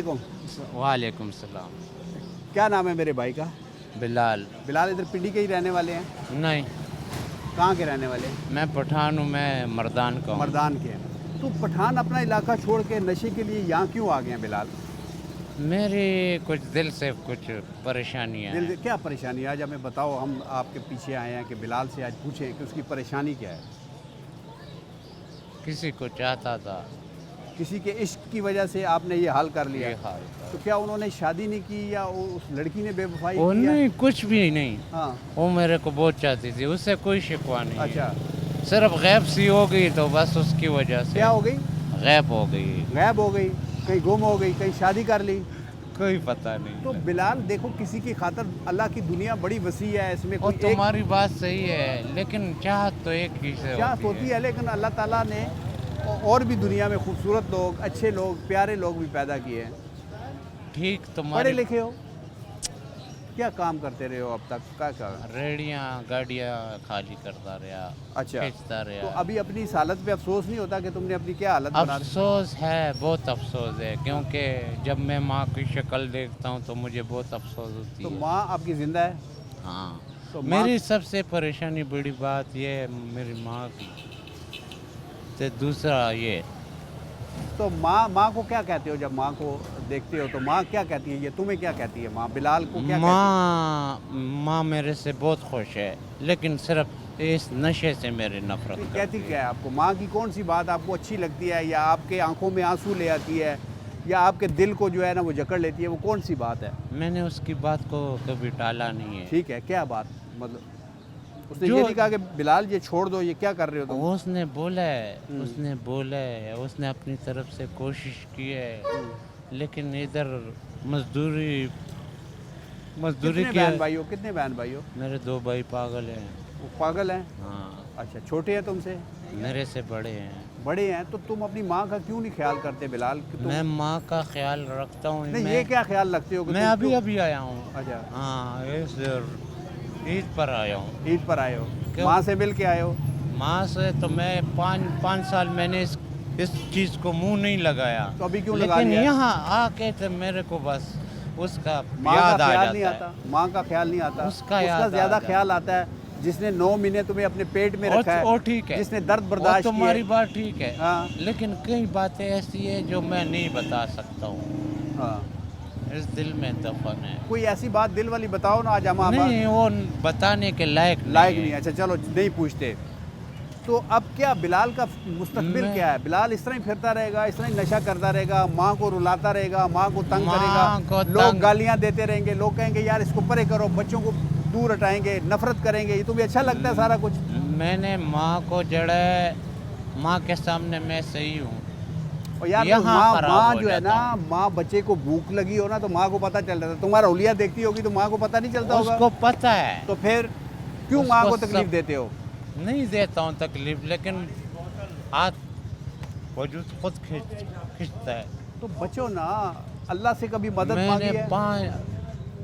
वालेकुम। वालेकुम सलाम। क्या नाम है मेरे भाई का? बिलाल। बिलाल इधर पिंडी के ही रहने वाले हैं? नहीं, कहाँ के रहने वाले हैं? मैं पठान हूँ, मैं मर्दान का हूँ। मर्दान के हैं। तो पठान अपना इलाका छोड़ के नशे के लिए यहाँ क्यों आ गए हैं बिलाल? मेरी कुछ दिल से कुछ परेशानियाँ दिल हैं। क्या परेशानी है? आज हमें बताओ, हम आपके पीछे आए हैं कि बिलाल से आज पूछें कि उसकी परेशानी क्या है। किसी को चाहता था किसी के इश्क की वजह से आपने ये हाल कर लिया ये है। हाल तो था। क्या उन्होंने शादी नहीं की या उस लड़की ने बेवफाई वो की? नहीं, कुछ भी नहीं। हाँ। वो मेरे को बहुत चाहती थी, उससे कोई शिकवा नहीं अच्छा। है। सिर्फ गैब सी हो गई तो बस उसकी वजह से क्या हो गई? गैब हो गई। गायब हो गई, कहीं गुम हो गई, कहीं शादी कर ली? कोई पता नहीं। तो बिलाल देखो, किसी की खातर अल्लाह की दुनिया बड़ी वसी है, इसमें और कोई एक तुम्हारी बात सही है, लेकिन चाहत तो एक ही से चाहत होती है, लेकिन अल्लाह ताला ने और भी दुनिया में खूबसूरत लोग, अच्छे लोग, प्यारे लोग भी पैदा किए हैं। ठीक पढ़े तुम्हारी। लिखे हो, क्या काम करते रहे हो अब तक? क्या कर? रेडियाँ गाड़ियाँ खाली करता रहा। अच्छा। खींचता तो रहा। अभी अपनी इस हालत पे अफसोस नहीं होता कि तुमने अपनी क्या हालत बना दी? अफसोस है, बहुत अफसोस है, क्योंकि जब मैं माँ की शक्ल देखता हूँ तो मुझे बहुत अफसोस होती तो है। माँ आपकी ज़िंदा है? हाँ। तो माँ मेरी सबसे परेशानी बड़ी बात ये है मेरी माँ की। तो दूसरा ये, तो माँ को क्या कहते हो? जब माँ को देखते हो तो माँ क्या कहती है? ये तुम्हें क्या कहती है माँ? बिलाल को क्या कहती माँ माँ मेरे से बहुत खुश है, लेकिन सिर्फ इस नशे से मेरी नफरत है? करती कहती क्या है। है आपको? माँ की कौन सी बात आपको अच्छी लगती है, या आपके आंखों में आंसू ले आती है, या आपके दिल को जो है ना वो जकड़ लेती है? वो कौन सी बात है? मैंने उसकी बात को कभी टाला नहीं है। ठीक है, क्या बात? मतलब उसने जो ये नहीं कहा कि बिलाल ये छोड़ दो, ये क्या कर रहे हो तुम? उसने बोला है, हम्म। उसने बोला है, उसने अपनी तरफ से कोशिश की है, लेकिन इधर मजदूरी मजदूरी कितने की। बहन भाई हो? कितने बहन भाई हो? मेरे 2 भाई पागल हैं। वो पागल हैं? हाँ, अच्छा, छोटे हैं तुमसे? मेरे से बड़े हैं। बड़े हैं? तो तुम अपनी माँ का क्यों नहीं ख्याल करते बिलाल कि तुम? मैं माँ का ख्याल रखता हूँ। नहीं, मैं ये क्या ख्याल रखते हो कि मैं तुम अभी क्यों? अभी आया हूँ। अच्छा, हाँ, इस ईद पर आया हूँ। ईद पर आए हो? क्यों? माँ से मिल के आए हो? माँ से तो मैं पाँच साल मैंने इस चीज़ को मुंह नहीं लगाया। तो अभी क्यों लगा लेकिन लिया? यहाँ आके तो मेरे को बस उसका माँ का याद आ ख्याल नहीं जाता आता? है। माँ का ख्याल नहीं आता? उसका याद आ ज़्यादा जाता ख्याल आता है जिसने 9 महीने तुम्हें अपने पेट में रखा है, वो ठीक है, जिसने दर्द वो बर्दाश्त किया तुम्हारी है। बात ठीक है। हाँ। लेकिन कई बातें ऐसी है जो मैं नहीं बता सकता हूँ। हाँ, इस दिल में दफन है। कोई ऐसी बात दिल वाली बताओ ना, आज हम नहीं, वो बताने के लायक लायक नहीं नहीं। है। अच्छा चलो, नहीं पूछते। तो अब क्या बिलाल का मुस्तकबिल मैं- क्या है? बिलाल इस तरह ही फिरता रहेगा, इस तरह ही नशा करता रहेगा, माँ को रुलाता रहेगा, माँ को तंग माँ करेगा, को लोग तंग- गालियाँ देते रहेंगे, लोग कहेंगे यार इसको परे करो, बच्चों को दूर हटाएंगे, नफरत करेंगे? ये तुम्हें अच्छा लगता है सारा कुछ? मैंने माँ को जड़ा, माँ के सामने मैं सही हूँ। और यार वो यहाँ माँ खराब माँ हो जो है जाता ना, माँ बच्चे को भूख लगी हो ना तो माँ को पता चल जाता है। तुम्हारा हुलिया देखती होगी तो माँ को पता नहीं चलता होगा? उसको पता है। तो फिर क्यों उसको माँ को तकलीफ सब- देते हो? नहीं देता हूँ तकलीफ, लेकिन हाथ वजूद खुद खींचता है। तो बचो ना, अल्लाह से कभी मदद मांगी मैंने है?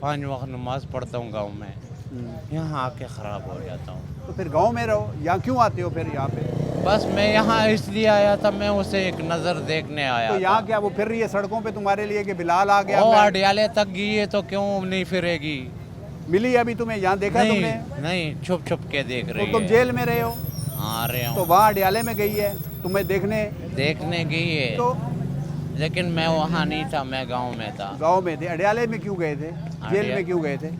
पाँच वक्त नमाज पढ़ता हूँ गाँव में, हम्म। यहाँ आके ख़राब हो जाता हूँ। तो फिर गांव में रहो, यहाँ क्यों आते हो फिर यहाँ पे? बस मैं यहाँ इसलिए आया था, मैं उसे एक नज़र देखने आया तो यहाँ था। क्या वो फिर रही है सड़कों पे तुम्हारे लिए कि बिलाल आ गया? ओ, मैं अडियाले तक गई है तो क्यों नहीं फिरेगी? मिली है अभी तुम्हें? यहाँ देखा है नहीं तुमने? नहीं, छुप छुप के देख तो रही तुम है। जेल में रहे हो, आ रहे तो हूँ, वहाँ अडियाले में गई है तुम्हें देखने? देखने गई है, तो लेकिन मैं वहाँ नहीं था, मैं गांव में था। गांव में थे? अडियाले में क्यों गए थे? जेल में क्यों गए थे?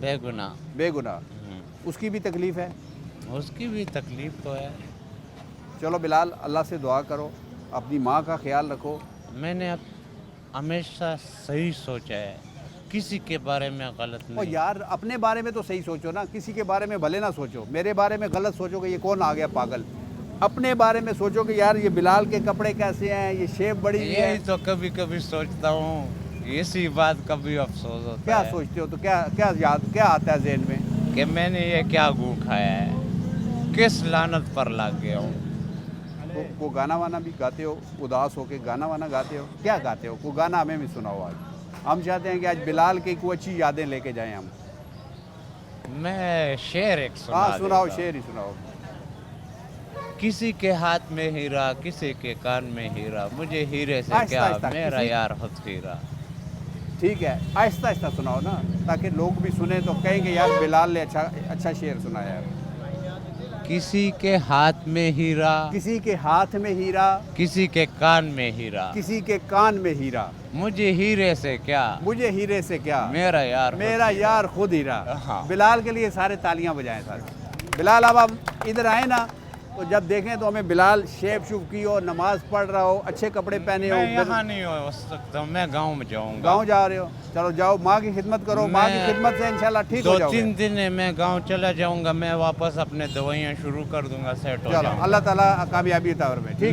बेगुनाह। बेगुनाह। उसकी भी तकलीफ है? उसकी भी तकलीफ तो है। चलो बिलाल, अल्लाह से दुआ करो, अपनी माँ का ख्याल रखो। मैंने अब हमेशा सही सोचा है, किसी के बारे में गलत और नहीं। यार अपने बारे में तो सही सोचो ना, किसी के बारे में भले ना सोचो। मेरे बारे में गलत सोचो कि ये कौन आ गया पागल। अपने बारे में सोचो कि यार ये बिलाल के कपड़े कैसे हैं, ये शेप बड़ी हुई है। यही तो कभी कभी सोचता हूँ, इसी बात का भी अफसोस होता क्या है सोचते हो? तो क्या क्या याद क्या आता है ज़हन में? कि मैंने ये क्या गू खाया है, किस लानत पर लग गया हूँ। वो गाना वाना भी गाते हो? उदास होके गाना वाना गाते हो? क्या गाते हो? वो गाना हमें भी सुनाओ आज। हम चाहते हैं कि आज बिलाल की कोई अच्छी यादें लेके जाएं हम। मैं शेर एक सुना हाँ सुनाओ, देता हूँ। शेर ही सुनाओ। किसी के हाथ में हीरा, किसी के कान में हीरा, मुझे हीरे से आहिस्ता क्या, आहिस्ता, मेरा किसी- यार खुद हीरा। ठीक है, आहिस्ता आहिस्ता सुनाओ ना, ताकि लोग भी सुने तो कहेंगे यार बिलाल ने अच्छा अच्छा शेर सुनाया है। किसी के हाथ में हीरा, किसी के हाथ में हीरा, किसी के कान में हीरा, किसी के कान में हीरा, मुझे हीरे से क्या, मुझे हीरे से क्या, मेरा यार खुद मेरा हीरा। यार खुद हीरा। हाँ। बिलाल के लिए सारे तालियां बजाएं सारे। बिलाल अब आप इधर आए ना, तो जब देखें तो हमें बिलाल शेप शुप की हो, नमाज पढ़ रहा हो, अच्छे कपड़े पहने हो। मैं यहाँ नहीं हो सकता, मैं गांव में जाऊंगा। गांव जा रहे हो, चलो जाओ, माँ की खिदमत करो, माँ की मैं खिदमत से इंशाल्लाह ठीक हो जाओगे। 2-3 दिन है, मैं गांव चला जाऊंगा, मैं वापस अपने दवाइयाँ शुरू कर दूंगा, सेट हो चलो जाऊंगा। अल्लाह ताला कामयाबी अता फरमाए। ठीक